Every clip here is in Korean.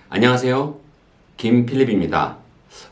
안녕하세요. 김필립입니다.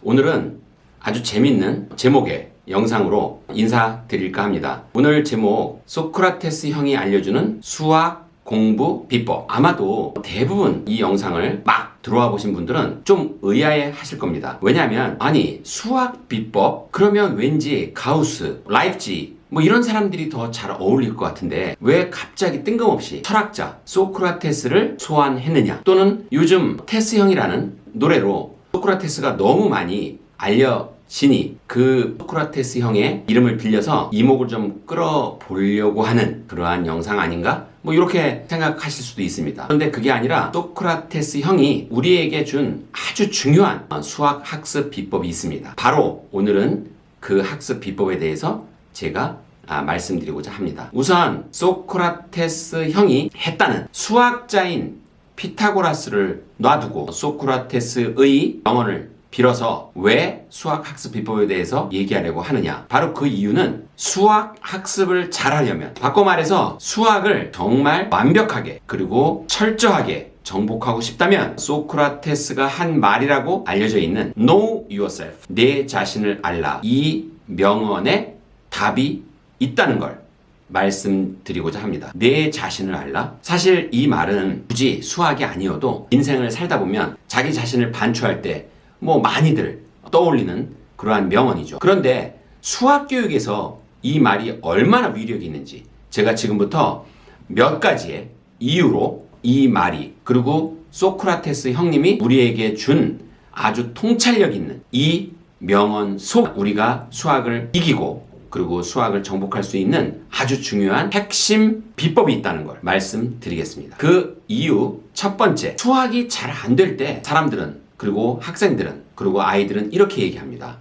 오늘은 아주 재밌는 제목의 영상으로 인사드릴까 합니다. 오늘 제목, 소크라테스 형이 알려주는 수학 공부 비법. 아마도 대부분 이 영상을 막 들어와 보신 분들은 좀 의아해 하실 겁니다. 왜냐하면 아니 수학 비법? 그러면 왠지 가우스, 라이프치 뭐 이런 사람들이 더 잘 어울릴 것 같은데 왜 갑자기 뜬금없이 철학자 소크라테스를 소환했느냐, 또는 요즘 테스 형이라는 노래로 소크라테스가 너무 많이 알려지니 그 소크라테스 형의 이름을 빌려서 이목을 좀 끌어보려고 하는 그러한 영상 아닌가? 뭐 이렇게 생각하실 수도 있습니다. 그런데 그게 아니라 소크라테스 형이 우리에게 준 아주 중요한 수학 학습 비법이 있습니다. 바로 오늘은 그 학습 비법에 대해서 제가 말씀드리고자 합니다. 우선 소크라테스 형이 했다는 수학자인 피타고라스를 놔두고 소크라테스의 명언을 빌어서 왜 수학 학습 비법에 대해서 얘기하려고 하느냐. 바로 그 이유는 수학 학습을 잘하려면, 바꿔 말해서 수학을 정말 완벽하게 그리고 철저하게 정복하고 싶다면 소크라테스가 한 말이라고 알려져 있는 Know yourself, 내 자신을 알라, 이 명언에 답이 있다는 걸 말씀드리고자 합니다. 내 자신을 알라? 사실 이 말은 굳이 수학이 아니어도 인생을 살다 보면 자기 자신을 반추할 때 뭐 많이들 떠올리는 그러한 명언이죠. 그런데 수학 교육에서 이 말이 얼마나 위력이 있는지 제가 지금부터 몇 가지의 이유로 이 말이, 그리고 소크라테스 형님이 우리에게 준 아주 통찰력 있는 이 명언 속 우리가 수학을 이기고 그리고 수학을 정복할 수 있는 아주 중요한 핵심 비법이 있다는 걸 말씀드리겠습니다. 그 이유 첫 번째, 수학이 잘 안 될 때 사람들은, 그리고 학생들은, 그리고 아이들은 이렇게 얘기합니다.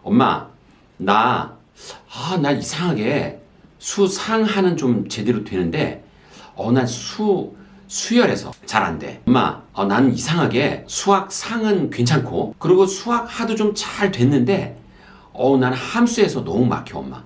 엄마, 나 이상하게 수상하는 좀 제대로 되는데 난 수열해서 잘 안 돼. 엄마, 나는 이상하게 수학 상은 괜찮고 그리고 수학 하도 좀 잘 됐는데 나는 함수에서 너무 막혀. 엄마,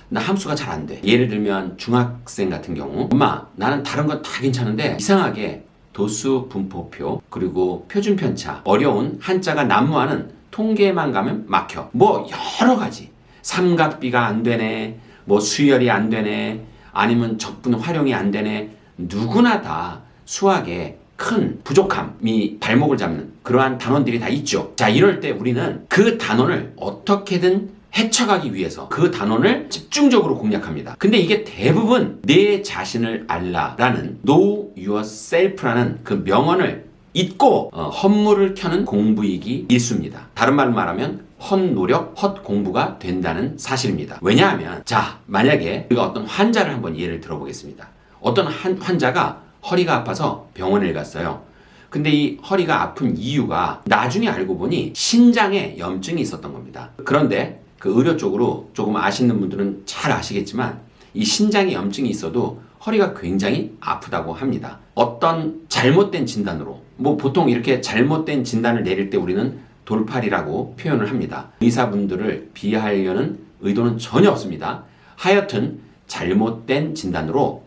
나 함수가 잘 안 돼. 예를 들면 중학생 같은 경우, 엄마, 나는 다른 건 다 괜찮은데 이상하게 도수 분포표 그리고 표준 편차, 어려운 한자가 난무하는 통계만 가면 막혀. 뭐 여러 가지, 삼각비가 안 되네, 뭐 수열이 안 되네, 아니면 적분 활용이 안 되네. 누구나 다 수학에 큰 부족함이 발목을 잡는 그러한 단원들이 다 있죠. 자, 이럴 때 우리는 그 단원을 어떻게든 헤쳐가기 위해서 그 단원을 집중적으로 공략합니다. 근데 이게 대부분 내 자신을 알라라는 Know yourself라는 그 명언을 잊고 헛물을 켜는 공부이기 일쑤입니다. 다른 말로 말하면 헛노력, 헛공부가 된다는 사실입니다. 왜냐하면, 자, 만약에 우리가 어떤 환자를 한번 예를 들어보겠습니다. 어떤 환자가 허리가 아파서 병원에 갔어요. 근데 이 허리가 아픈 이유가 나중에 알고 보니 신장에 염증이 있었던 겁니다. 그런데 그 의료 쪽으로 조금 아시는 분들은 잘 아시겠지만 이 신장에 염증이 있어도 허리가 굉장히 아프다고 합니다. 어떤 잘못된 진단으로, 뭐 보통 이렇게 잘못된 진단을 내릴 때 우리는 돌팔이라고 표현을 합니다. 의사분들을 비하하려는 의도는 전혀 없습니다. 하여튼 잘못된 진단으로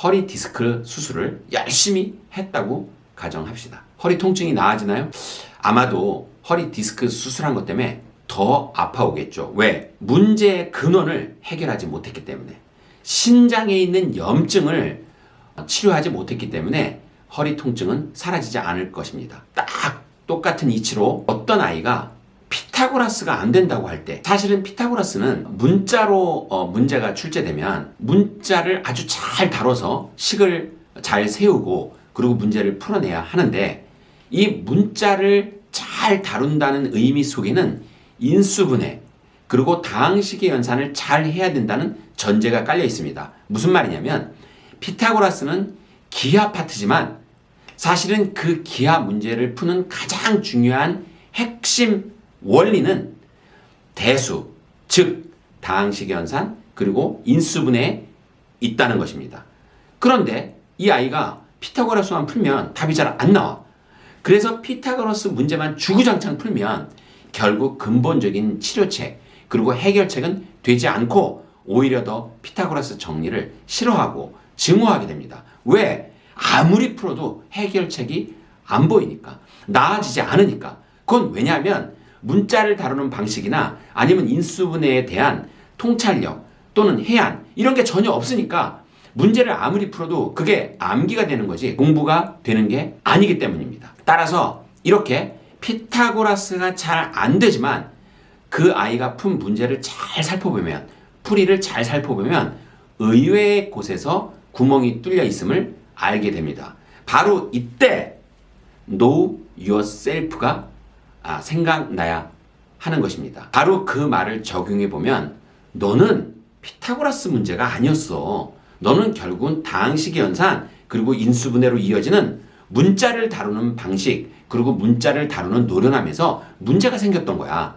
허리 디스크 수술을 열심히 했다고 가정합시다. 허리 통증이 나아지나요? 아마도 허리 디스크 수술한 것 때문에 더 아파오겠죠. 왜? 문제의 근원을 해결하지 못했기 때문에, 신장에 있는 염증을 치료하지 못했기 때문에 허리 통증은 사라지지 않을 것입니다. 딱 똑같은 이치로 어떤 아이가 피타고라스가 안 된다고 할 때, 사실은 피타고라스는 문자로 문제가 출제되면 문자를 아주 잘 다뤄서 식을 잘 세우고 그리고 문제를 풀어내야 하는데, 이 문자를 잘 다룬다는 의미 속에는 인수분해 그리고 다항식의 연산을 잘 해야 된다는 전제가 깔려 있습니다. 무슨 말이냐면 피타고라스는 기하 파트지만 사실은 그 기하 문제를 푸는 가장 중요한 핵심 원리는 대수, 즉 다항식의 연산 그리고 인수분해에 있다는 것입니다. 그런데 이 아이가 피타고라스만 풀면 답이 잘 안 나와. 그래서 피타고라스 문제만 주구장창 풀면 결국 근본적인 치료책 그리고 해결책은 되지 않고 오히려 더 피타고라스 정리를 싫어하고 증오하게 됩니다. 왜? 아무리 풀어도 해결책이 안 보이니까. 나아지지 않으니까. 그건 왜냐하면 문자를 다루는 방식이나 아니면 인수분해에 대한 통찰력 또는 해안 이런 게 전혀 없으니까 문제를 아무리 풀어도 그게 암기가 되는 거지 공부가 되는 게 아니기 때문입니다. 따라서 이렇게 피타고라스가 잘 안 되지만 그 아이가 푼 문제를 잘 살펴보면 풀이를 잘 살펴보면 의외의 곳에서 구멍이 뚫려 있음을 알게 됩니다. 바로 이때 Know Yourself가 생각나야 하는 것입니다. 바로 그 말을 적용해 보면 너는 피타고라스 문제가 아니었어. 너는 결국은 다항식의 연산 그리고 인수분해로 이어지는 문자를 다루는 방식 그리고 문자를 다루는 노련함에서 문제가 생겼던 거야.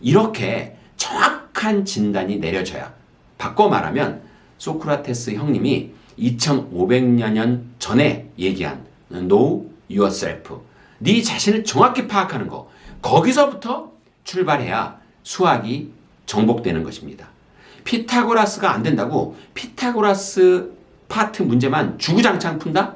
이렇게 정확한 진단이 내려져야 바꿔 말하면 소크라테스 형님이 2500여 년 전에 얘기한 Know Yourself 네 자신을 정확히 파악하는 거 거기서부터 출발해야 수학이 정복되는 것입니다. 피타고라스가 안 된다고 피타고라스 파트 문제만 주구장창 푼다?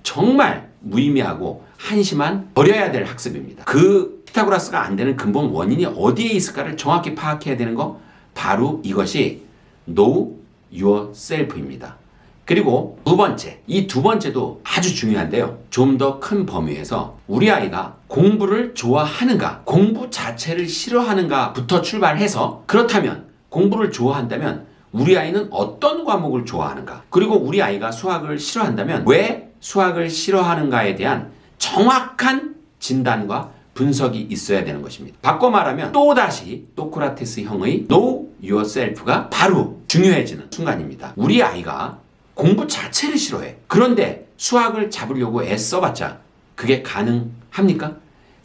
정말 무의미하고 한심한 버려야 될 학습입니다. 그 피타고라스가 안 되는 근본 원인이 어디에 있을까를 정확히 파악해야 되는 거 바로 이것이 Know Yourself입니다. 그리고 두 번째, 이 두 번째도 아주 중요한데요. 좀 더 큰 범위에서 우리 아이가 공부를 좋아하는가, 공부 자체를 싫어하는가부터 출발해서 그렇다면 공부를 좋아한다면 우리 아이는 어떤 과목을 좋아하는가? 그리고 우리 아이가 수학을 싫어한다면 왜 수학을 싫어하는가에 대한 정확한 진단과 분석이 있어야 되는 것입니다. 바꿔 말하면 또다시 소크라테스 형의 Know Yourself가 바로 중요해지는 순간입니다. 우리 아이가 공부 자체를 싫어해. 그런데 수학을 잡으려고 애써봤자 그게 가능합니까?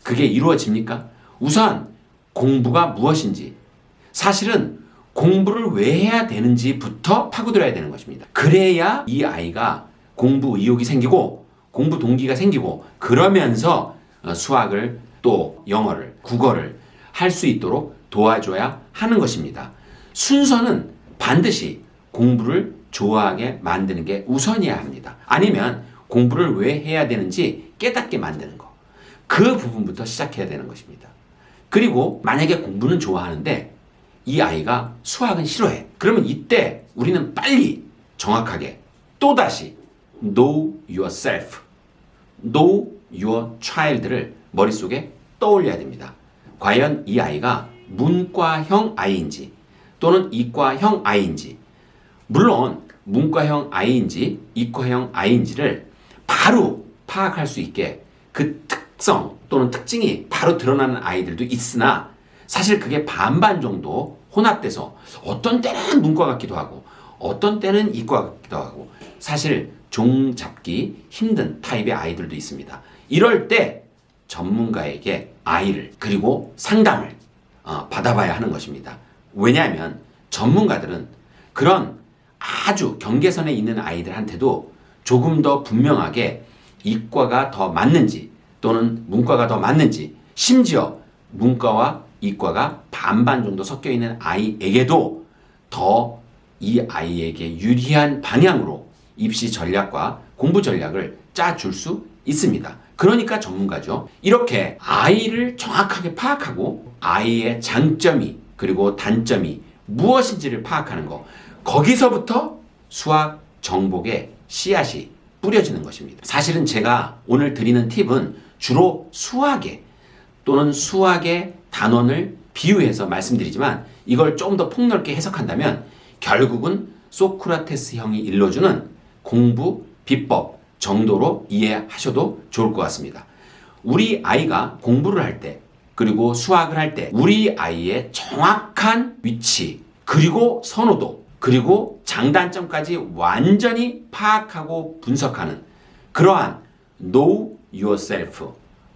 그게 이루어집니까? 우선 공부가 무엇인지 사실은 공부를 왜 해야 되는지부터 파고들어야 되는 것입니다. 그래야 이 아이가 공부 의욕이 생기고 공부 동기가 생기고 그러면서 수학을 또 영어를 국어를 할 수 있도록 도와줘야 하는 것입니다. 순서는 반드시 공부를 좋아하게 만드는 게 우선이어야 합니다. 아니면 공부를 왜 해야 되는지 깨닫게 만드는 거. 그 부분부터 시작해야 되는 것입니다. 그리고 만약에 공부는 좋아하는데 이 아이가 수학은 싫어해. 그러면 이때 우리는 빨리 정확하게 또다시 Know Yourself, Know Your Child를 머릿속에 떠올려야 됩니다. 과연 이 아이가 문과형 아이인지 또는 이과형 아이인지 물론 문과형 아이인지 이과형 아이인지를 바로 파악할 수 있게 그 특성 또는 특징이 바로 드러나는 아이들도 있으나 사실 그게 반반 정도 혼합돼서 어떤 때는 문과 같기도 하고 어떤 때는 이과 같기도 하고 사실 종 잡기 힘든 타입의 아이들도 있습니다. 이럴 때 전문가에게 아이를 그리고 상담을 받아봐야 하는 것입니다. 왜냐하면 전문가들은 그런 아주 경계선에 있는 아이들한테도 조금 더 분명하게 이과가 더 맞는지 또는 문과가 더 맞는지 심지어 문과와 이과가 반반 정도 섞여 있는 아이에게도 더 이 아이에게 유리한 방향으로 입시 전략과 공부 전략을 짜줄 수 있습니다. 그러니까 전문가죠. 이렇게 아이를 정확하게 파악하고 아이의 장점이 그리고 단점이 무엇인지를 파악하는 거 거기서부터 수학 정복의 씨앗이 뿌려지는 것입니다. 사실은 제가 오늘 드리는 팁은 주로 수학에 또는 수학의 단원을 비유해서 말씀드리지만 이걸 좀 더 폭넓게 해석한다면 결국은 소크라테스 형이 일러주는 공부 비법 정도로 이해하셔도 좋을 것 같습니다. 우리 아이가 공부를 할 때 그리고 수학을 할 때 우리 아이의 정확한 위치 그리고 선호도 그리고 장단점까지 완전히 파악하고 분석하는 그러한 Know Yourself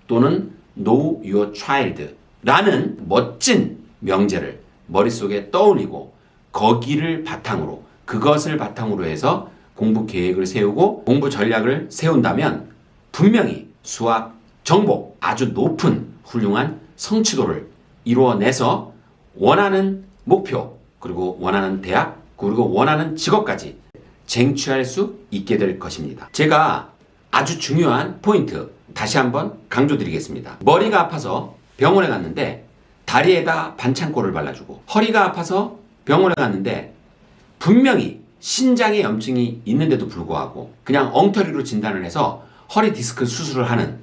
또는 Know Your Child 라는 멋진 명제를 머릿속에 떠올리고 거기를 바탕으로 그것을 바탕으로 해서 공부 계획을 세우고 공부 전략을 세운다면 분명히 수학 정복 아주 높은 훌륭한 성취도를 이루어내서 원하는 목표 그리고 원하는 대학 그리고 원하는 직업까지 쟁취할 수 있게 될 것입니다. 제가 아주 중요한 포인트 다시 한번 강조드리겠습니다. 머리가 아파서 병원에 갔는데 다리에다 반창고를 발라주고, 허리가 아파서 병원에 갔는데 분명히 신장에 염증이 있는데도 불구하고 그냥 엉터리로 진단을 해서 허리 디스크 수술을 하는,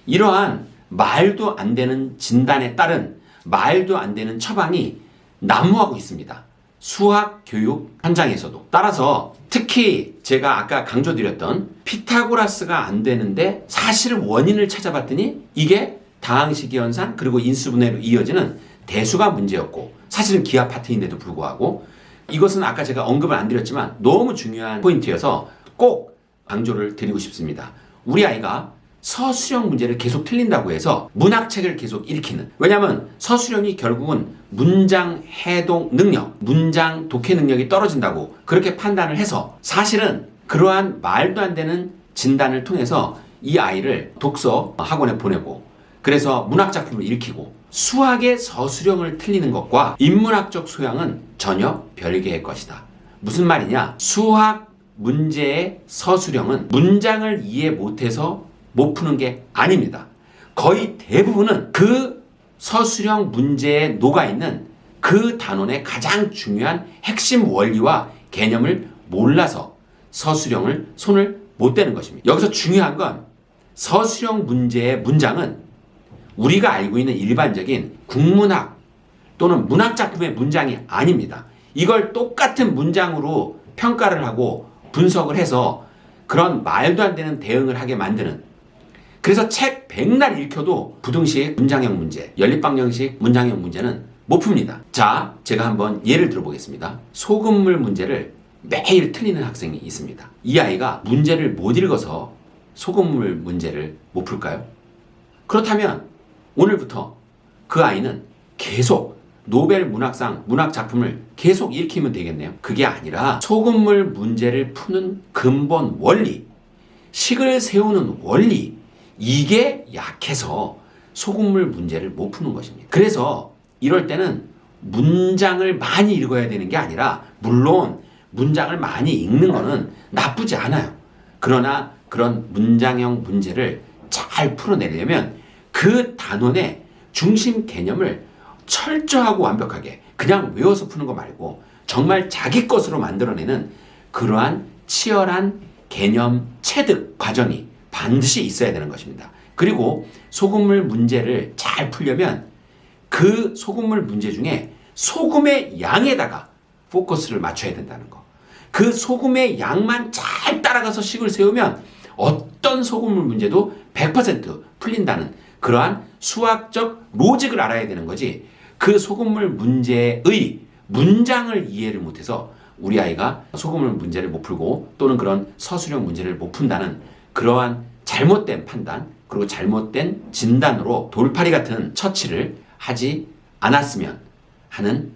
이러한 말도 안 되는 진단에 따른 말도 안 되는 처방이 난무하고 있습니다. 수학 교육 현장에서도. 따라서 특히 제가 아까 강조드렸던 피타고라스가 안 되는데 사실은 원인을 찾아봤더니 이게 다항식이 현상, 그리고 인수분해로 이어지는 대수가 문제였고, 사실은 기하 파트인데도 불구하고, 이것은 아까 제가 언급을 안 드렸지만 너무 중요한 포인트여서 꼭 강조를 드리고 싶습니다. 우리 아이가 서술형 문제를 계속 틀린다고 해서 문학책을 계속 읽히는, 왜냐하면 서술형이 결국은 문장 해동 능력, 문장 독해 능력이 떨어진다고 그렇게 판단을 해서, 사실은 그러한 말도 안 되는 진단을 통해서 이 아이를 독서 학원에 보내고, 그래서 문학작품을 읽히고, 수학의 서술형을 틀리는 것과 인문학적 소양은 전혀 별개의 것이다. 무슨 말이냐? 수학 문제의 서술형은 문장을 이해 못해서 못 푸는 게 아닙니다. 거의 대부분은 그 서술형 문제에 녹아있는 그 단원의 가장 중요한 핵심 원리와 개념을 몰라서 서술형을 손을 못 대는 것입니다. 여기서 중요한 건 서술형 문제의 문장은 우리가 알고 있는 일반적인 국문학 또는 문학작품의 문장이 아닙니다. 이걸 똑같은 문장으로 평가를 하고 분석을 해서 그런 말도 안 되는 대응을 하게 만드는, 그래서 책 100날 읽혀도 부등식 문장형 문제, 연립방정식 문장형 문제는 못 풉니다. 자, 제가 한번 예를 들어보겠습니다. 소금물 문제를 매일 틀리는 학생이 있습니다. 이 아이가 문제를 못 읽어서 소금물 문제를 못 풀까요? 그렇다면 오늘부터 그 아이는 계속 노벨 문학상 문학작품을 계속 읽히면 되겠네요. 그게 아니라 소금물 문제를 푸는 근본 원리, 식을 세우는 원리, 이게 약해서 소금물 문제를 못 푸는 것입니다. 그래서 이럴 때는 문장을 많이 읽어야 되는 게 아니라, 물론 문장을 많이 읽는 거는 나쁘지 않아요. 그러나 그런 문장형 문제를 잘 풀어내려면 그 단원의 중심 개념을 철저하고 완벽하게 그냥 외워서 푸는 거 말고 정말 자기 것으로 만들어내는 그러한 치열한 개념 체득 과정이 반드시 있어야 되는 것입니다. 그리고 소금물 문제를 잘 풀려면 그 소금물 문제 중에 소금의 양에다가 포커스를 맞춰야 된다는 거. 그 소금의 양만 잘 따라가서 식을 세우면 어떤 소금물 문제도 100% 풀린다는 그러한 수학적 로직을 알아야 되는 거지, 그 소금물 문제의 문장을 이해를 못해서 우리 아이가 소금물 문제를 못 풀고 또는 그런 서술형 문제를 못 푼다는 그러한 잘못된 판단, 그리고 잘못된 진단으로 돌팔이 같은 처치를 하지 않았으면 하는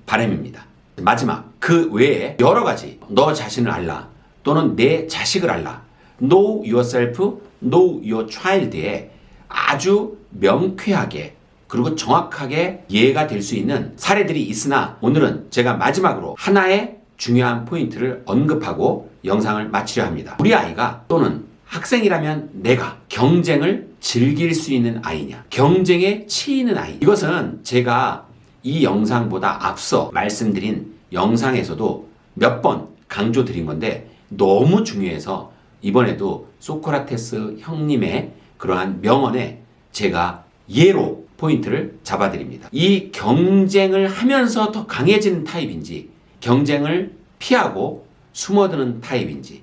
바람입니다. 마지막, 그 외에 여러 가지 너 자신을 알라 또는 내 자식을 알라, Know yourself, know your child에 아주 명쾌하게 그리고 정확하게 이해가 될 수 있는 사례들이 있으나, 오늘은 제가 마지막으로 하나의 중요한 포인트를 언급하고 영상을 마치려 합니다. 우리 아이가 또는 학생이라면 내가 경쟁을 즐길 수 있는 아이냐, 경쟁에 치이는 아이, 이것은 제가 이 영상보다 앞서 말씀드린 영상에서도 몇 번 강조드린 건데 너무 중요해서 이번에도 소크라테스 형님의 그러한 명언에 제가 예로 포인트를 잡아드립니다. 이 경쟁을 하면서 더 강해지는 타입인지, 경쟁을 피하고 숨어드는 타입인지,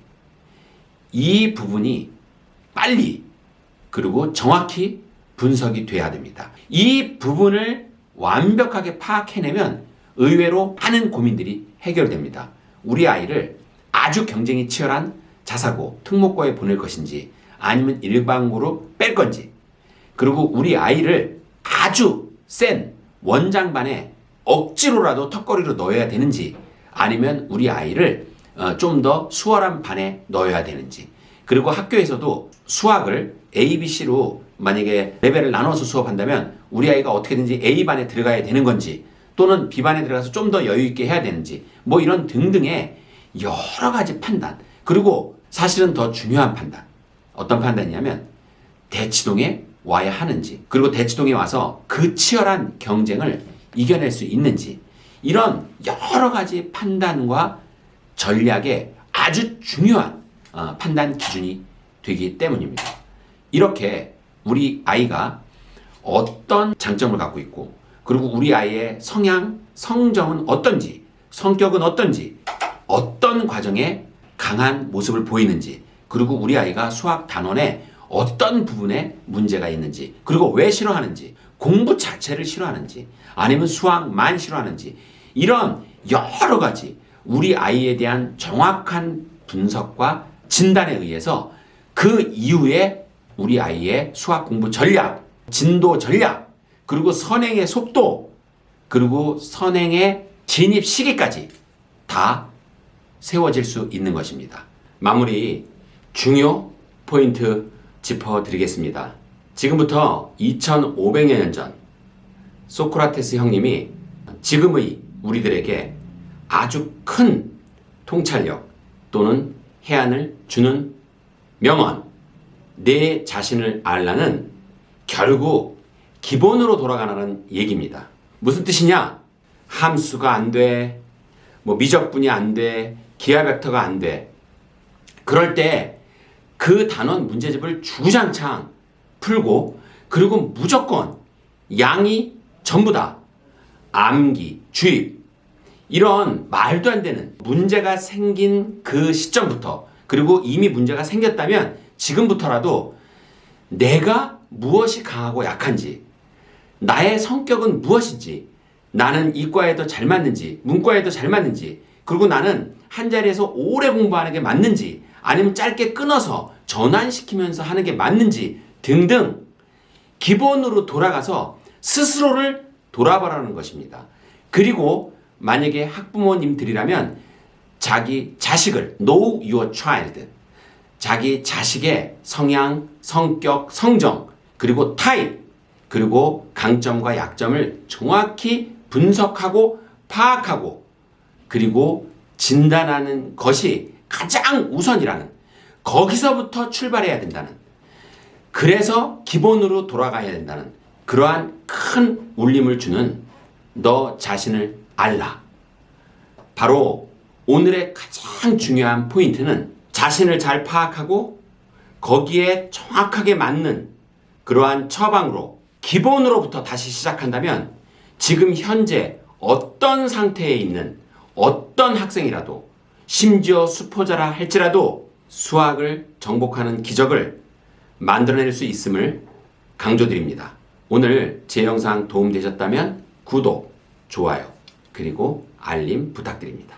이 부분이 빨리 그리고 정확히 분석이 돼야 됩니다. 이 부분을 완벽하게 파악해내면 의외로 많은 고민들이 해결됩니다. 우리 아이를 아주 경쟁이 치열한 자사고, 특목고에 보낼 것인지 아니면 일반고로 뺄 건지, 그리고 우리 아이를 아주 센 원장반에 억지로라도 턱걸이로 넣어야 되는지, 아니면 우리 아이를 좀 더 수월한 반에 넣어야 되는지, 그리고 학교에서도 수학을 A, B, C로 만약에 레벨을 나눠서 수업한다면 우리 아이가 어떻게든지 A반에 들어가야 되는 건지, 또는 B반에 들어가서 좀 더 여유 있게 해야 되는지, 뭐 이런 등등의 여러 가지 판단, 그리고 사실은 더 중요한 판단, 어떤 판단이냐면 대치동에 와야 하는지, 그리고 대치동에 와서 그 치열한 경쟁을 이겨낼 수 있는지, 이런 여러 가지 판단과 전략의 아주 중요한 판단 기준이 되기 때문입니다. 이렇게 우리 아이가 어떤 장점을 갖고 있고, 그리고 우리 아이의 성향, 성정은 어떤지, 성격은 어떤지, 어떤 과정에 강한 모습을 보이는지, 그리고 우리 아이가 수학 단원에 어떤 부분에 문제가 있는지, 그리고 왜 싫어하는지, 공부 자체를 싫어하는지, 아니면 수학만 싫어하는지, 이런 여러 가지 우리 아이에 대한 정확한 분석과 진단에 의해서 그 이후에 우리 아이의 수학 공부 전략, 진도 전략, 그리고 선행의 속도, 그리고 선행의 진입 시기까지 다 세워질 수 있는 것입니다. 마무리 중요 포인트 짚어드리겠습니다. 지금부터 2500여 년 전 소크라테스 형님이 지금의 우리들에게 아주 큰 통찰력 또는 해안을 주는 명언, 내 자신을 알라는 결국 기본으로 돌아가는 얘기입니다. 무슨 뜻이냐? 함수가 안 돼, 미적분이 안 돼, 기하 벡터가 안 돼. 그럴 때 그 단원 문제집을 주구장창 풀고, 그리고 무조건 양이 전부 다 암기, 주입, 이런 말도 안 되는 문제가 생긴 그 시점부터, 그리고 이미 문제가 생겼다면 지금부터라도 내가 무엇이 강하고 약한지, 나의 성격은 무엇인지, 나는 이과에도 잘 맞는지, 문과에도 잘 맞는지, 그리고 나는 한 자리에서 오래 공부하는 게 맞는지, 아니면 짧게 끊어서 전환시키면서 하는 게 맞는지 등등 기본으로 돌아가서 스스로를 돌아보라는 것입니다. 그리고 만약에 학부모님들이라면 자기 자식을, know your child, 자기 자식의 성향, 성격, 성정, 그리고 타입, 그리고 강점과 약점을 정확히 분석하고 파악하고, 그리고 진단하는 것이 가장 우선이라는, 거기서부터 출발해야 된다는, 그래서 기본으로 돌아가야 된다는 그러한 큰 울림을 주는 너 자신을 알라. 바로 오늘의 가장 중요한 포인트는 자신을 잘 파악하고 거기에 정확하게 맞는 그러한 처방으로, 기본으로부터 다시 시작한다면 지금 현재 어떤 상태에 있는 어떤 학생이라도, 심지어 수포자라 할지라도 수학을 정복하는 기적을 만들어낼 수 있음을 강조드립니다. 오늘 제 영상 도움되셨다면 구독, 좋아요, 그리고 알림 부탁드립니다.